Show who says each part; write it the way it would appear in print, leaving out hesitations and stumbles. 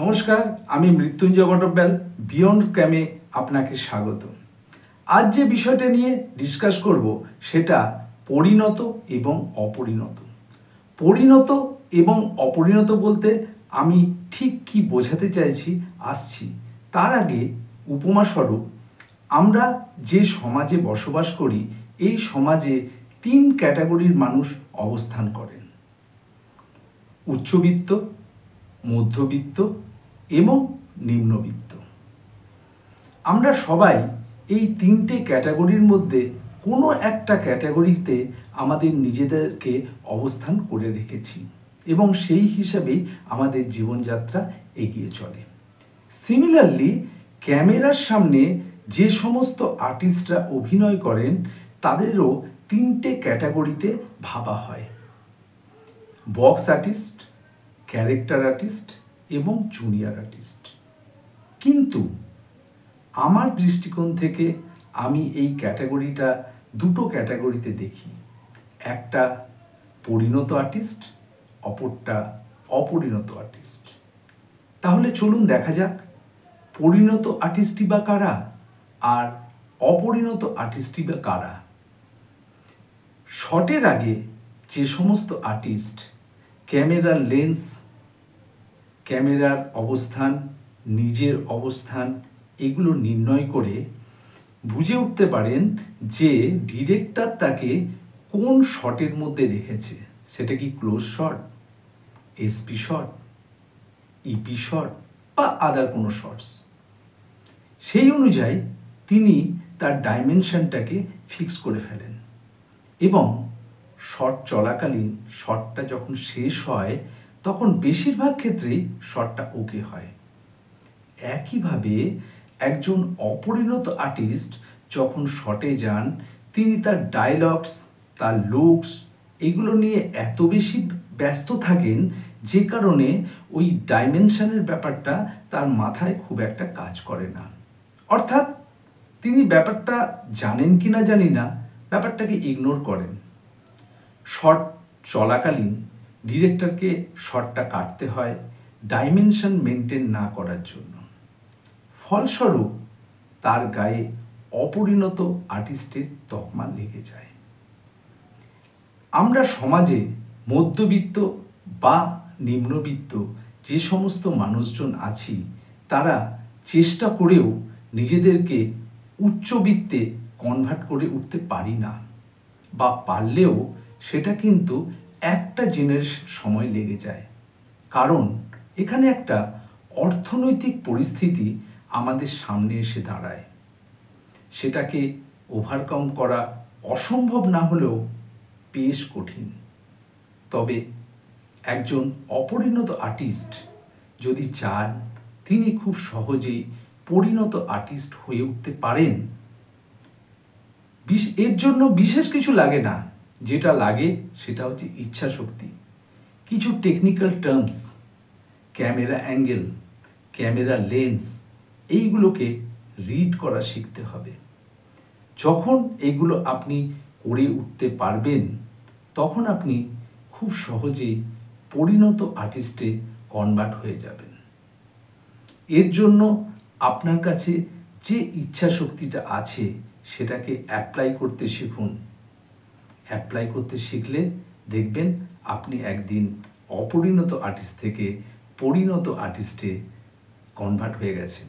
Speaker 1: নমস্কার, আমি মৃত্যুঞ্জয় বটব্যাল বিয়ন্ড ক্যামে আপনাকে স্বাগত। আজ যে বিষয়টা নিয়ে ডিসকাস করব সেটা পরিণত এবং অপরিণত। পরিণত এবং অপরিণত বলতে আমি ঠিক কি বোঝাতে চাইছি আসছি। তার আগে উপমাস্বরূপ, আমরা যে সমাজে বসবাস করি এই সমাজে 3 ক্যাটাগরির মানুষ অবস্থান করেন: উচ্চবিত্ত, মধ্যবিত্ত এবং নিম্নবিত্ত। আমরা সবাই এই 3টে ক্যাটাগরির মধ্যে কোনো একটা ক্যাটাগরিতে আমাদের নিজেদেরকে অবস্থান করে রেখেছি এবং সেই হিসাবেই আমাদের জীবনযাত্রা এগিয়ে চলে। সিমিলারলি, ক্যামেরার সামনে যে সমস্ত আর্টিস্টরা অভিনয় করেন তাদেরও 3টে ক্যাটাগরিতে ভাবা হয়: বক্স আর্টিস্ট, ক্যারেক্টার আর্টিস্ট এবং জুনিয়র আর্টিস্ট। কিন্তু আমার দৃষ্টিকোণ থেকে আমি এই ক্যাটাগরিটা দুটো ক্যাটাগরিতে দেখি, একটা পরিণত আর্টিস্ট, অপরটা অপরিণত আর্টিস্ট। তাহলে চলুন দেখা যাক পরিণত আর্টিস্টই বা কারা আর অপরিণত আর্টিস্টই বা কারা। শটের আগে যে সমস্ত আর্টিস্ট ক্যামেরার লেন্স, ক্যামেরার অবস্থান, নিজের অবস্থান এগুলো নির্ণয় করে বুঝে উঠতে পারেন যে ডিরেক্টর তাকে কোন শটের মধ্যে রেখেছে, সেটা কি close shot, SP shot, EP shot বা আদার কোনো শটস। সেই অনুযায়ী তিনি তার ডাইমেনশনটাকে ফিক্স করে ফেলেন এবং শট চলাকালীন শটটা যখন শেষ হয় তখন বেশিরভাগ ক্ষেত্রেই শটটা ওকে হয়। একইভাবে একজন অপরিণত আর্টিস্ট যখন শটে যান তিনি তার ডায়লগস, তার লুকস এগুলো নিয়ে এত বেশি ব্যস্ত থাকেন যে কারণে ওই ডাইমেনশনের ব্যাপারটা তার মাথায় খুব একটা কাজ করে না। অর্থাৎ তিনি ব্যাপারটা জানেন কি না জানি না, ব্যাপারটাকে ইগনোর করেন। শট চলাকালীন ডিরেক্টরকে শটটা কাটতে হয় ডাইমেনশন মেনটেন না করার জন্য। ফলস্বরূপ তার গায়ে অপরিণত আর্টিস্টের তকমা লেগে যায়। আমরা সমাজে মধ্যবিত্ত বা নিম্নবিত্ত যে সমস্ত মানুষজন আছি তারা চেষ্টা করেও নিজেদেরকে উচ্চবিত্তে কনভার্ট করে উঠতে পারি না, বা পারলেও সেটা কিন্তু একটা জেনারেশন সময় লেগে যায়। কারণ এখানে একটা অর্থনৈতিক পরিস্থিতি আমাদের সামনে এসে দাঁড়ায়। সেটাকে ওভারকাম করা অসম্ভব না হলেও বেশ কঠিন। তবে একজন অপরিণত আর্টিস্ট যদি চান তিনি খুব সহজেই পরিণত আর্টিস্ট হয়ে উঠতে পারেন। এর জন্য বিশেষ কিছু লাগে না, যেটা লাগে সেটা হচ্ছে ইচ্ছা শক্তি, কিছু technical terms, camera angle, camera lens এইগুলোকে রিড করা শিখতে হবে। যখন এগুলো আপনি করে উঠতে পারবেন তখন আপনি খুব সহজেই পরিণত আর্টিস্টে কনভার্ট হয়ে যাবেন। এর জন্য আপনার কাছে যে ইচ্ছা শক্তিটা আছে সেটাকে অ্যাপ্লাই করতে শিখুন। অ্যাপ্লাই করতে শিখলে দেখবেন আপনি একদিন অপরিণত আর্টিস্ট থেকে পরিণত আর্টিস্টে কনভার্ট হয়ে গেছেন।